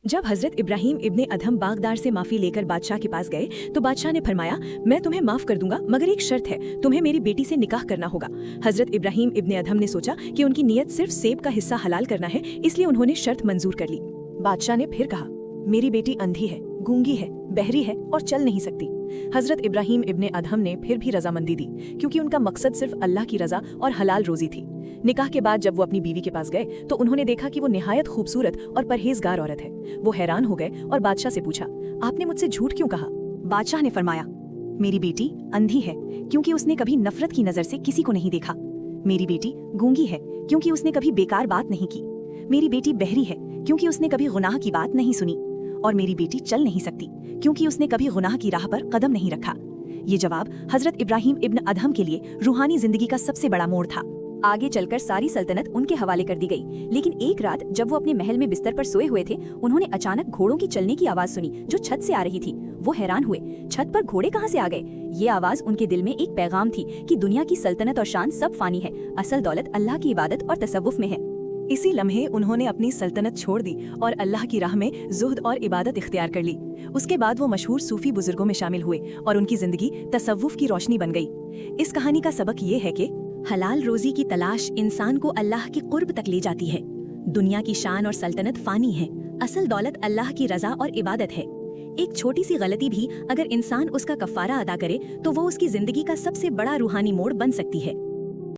जब हजरत इब्राहिम इब्ने अधम बागदार से माफी लेकर बादशाह के पास गए तो बादशाह ने फरमाया, मैं तुम्हें माफ कर दूंगा मगर एक शर्त है, तुम्हें मेरी बेटी से निकाह करना होगा। हजरत इब्राहिम इब्ने अधम ने सोचा कि उनकी नीयत सिर्फ सेब का हिस्सा हलाल करना है, इसलिए उन्होंने शर्त मंजूर कर ली। बादशाह ने फिर कहा, मेरी बेटी अंधी है, गूंगी है, बहरी है और चल नहीं सकती। हजरत इब्राहिम इब्ने अधम ने फिर भी रजामंदी दी, क्योंकि उनका मकसद सिर्फ अल्लाह की रजा और हलाल रोजी थी। निकाह के बाद जब वो अपनी बीवी के पास गए तो उन्होंने देखा कि वो निहायत खूबसूरत और परहेजगार औरत है। वो हैरान हो गए और बादशाह से पूछा, आपने मुझसे झूठ क्यों कहा? बादशाह ने फरमाया, मेरी बेटी अंधी है क्योंकि उसने कभी नफरत की नजर से किसी को नहीं देखा। मेरी बेटी गूंगी है क्योंकि उसने कभी बेकार बात नहीं की। मेरी बेटी बहरी है क्योंकि उसने कभी गुनाह की बात नहीं सुनी। और मेरी बेटी चल नहीं सकती क्योंकि उसने कभी गुनाह की राह पर कदम नहीं रखा। ये जवाब हजरत इब्राहिम इब्न अधम के लिए रूहानी जिंदगी का सबसे बड़ा मोड़ था। आगे चलकर सारी सल्तनत उनके हवाले कर दी गई, लेकिन एक रात जब वो अपने महल में बिस्तर पर सोए हुए थे, उन्होंने अचानक घोड़ों की चलने की आवाज सुनी जो छत से आ रही थी। वो हैरान हुए, छत पर घोड़े कहाँ से आ गए? ये आवाज उनके दिल में एक पैगाम थी कि दुनिया की सल्तनत और शान सब फानी है, असल दौलत अल्लाह की इबादत और तसव्वुफ में है। इसी लम्हे उन्होंने अपनी सल्तनत छोड़ दी और अल्लाह की राह में ज़ुहद और इबादत इख्तियार कर ली। उसके बाद वो मशहूर सूफी बुजुर्गों में शामिल हुए और उनकी जिंदगी तसव्वुफ की रोशनी बन गई। इस कहानी का सबक ये है कि हलाल रोजी की तलाश इंसान को अल्लाह के कुर्ब तक ले जाती है। दुनिया की शान और सल्तनत फानी है, असल दौलत अल्लाह की रजा और इबादत है। एक छोटी सी गलती भी अगर इंसान उसका कफारा अदा करे तो वो उसकी जिंदगी का सबसे बड़ा रूहानी मोड़ बन सकती है।